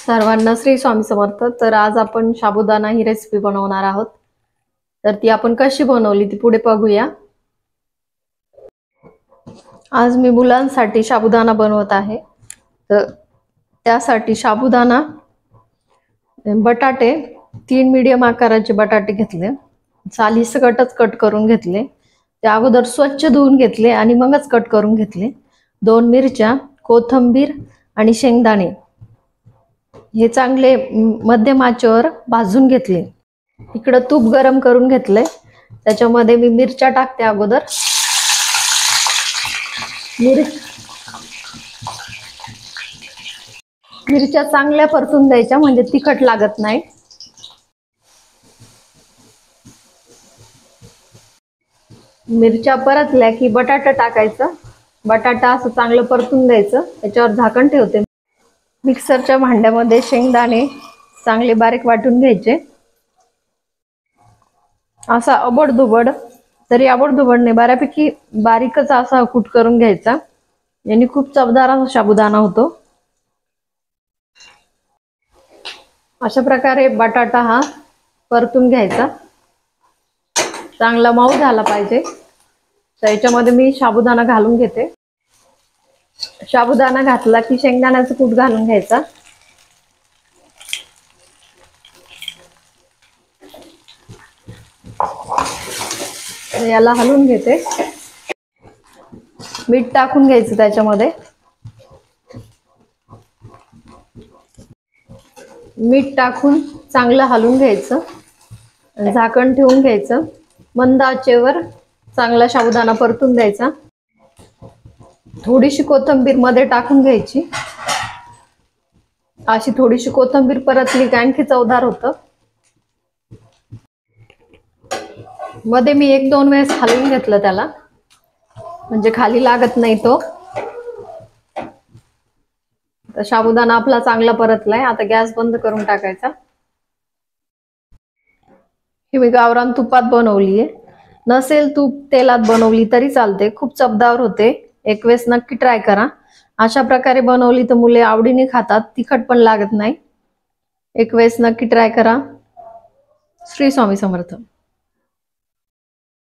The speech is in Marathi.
सर्वांना श्री स्वामी समर्थ। तर आज आपण साबुदाणा ही रेसिपी बनवणार आहोत। तर ती आपण कशी बनवली ती पुढे बघूया। आज मी मुलांसाठी साबुदाणा बनवत आहे। तर त्यासाठी साबुदाणा, बटाटे 3 मीडियम आकाराचे बटाटे घेतले, सालीसकटच कट करून घेतले। त्या अगोदर स्वच्छ धुवून घेतले आणि मगच कट करून घेतले। 2 मिरच्या, कोथिंबीर आणि शेंगदाणे हे चांगले मध्यम आचेवर भाजून घेतले। इकडे तूप गरम करून घेतले, त्याच्यामध्ये मी मिरच्या टाकते। अगोदर मिरच्या चांगल्या परतून द्यायच्या, म्हणजे तिखट लागत नाही। मिरच्या परतल्या की बटाटा टाकायचा। बटाटा असं चांगलं परतून द्यायचं, त्याच्यावर झाकण ठेवते। मिक्सरच्या भांड्यामध्ये शेंगदाणे चांगले बारीक वाटून घ्यायचे। असा अबडधुबड, तरी अबडधुबड नाही, बऱ्यापैकी बारीकच असा कूट करून घ्यायचा। याने खूप चवदार असा साबुदाणा होतो। अशा प्रकारे बटाटा हा परतून घ्यायचा, चांगला मऊ झाला पाहिजे। तर याच्यामध्ये मी साबुदाणा घालून घेते। साबुदाणा घातला की शेंगदाण्याचं कूट घालून घ्यायचा। याला हलवून घेते। मीठ टाकून घ्यायचं त्याच्यामध्ये। मीठ टाकून चांगलं हलवून घ्यायचं, झाकण ठेवून घ्यायचं। मंद आचेवर चांगला साबुदाणा परतून द्यायचा। थोडीशी कोथिंबीर मध्ये टाकून घ्यायची। अशी थोडीशी कोथिंबीर परतली की आणखी चवदार होतं। मध्ये मी 1-2 वेळेस हलवून घेतलं त्याला, म्हणजे खाली लागत नाही तो। तर साबुदाणा आपला चांगला परतलाय। आता गॅस बंद करून टाकायचा। ही मी गावरान तुपात बनवली आहे। नसेल तूप तेलात बनवली तरी चालते, खूप चवदार होते। एक वेळेस नक्की ट्राय करा। अशा प्रकारे बनवली तर मुले आवडीने खातात, तिखट पण लागत नाही। एक वेळेस नक्की ट्राय करा। श्री स्वामी समर्थ।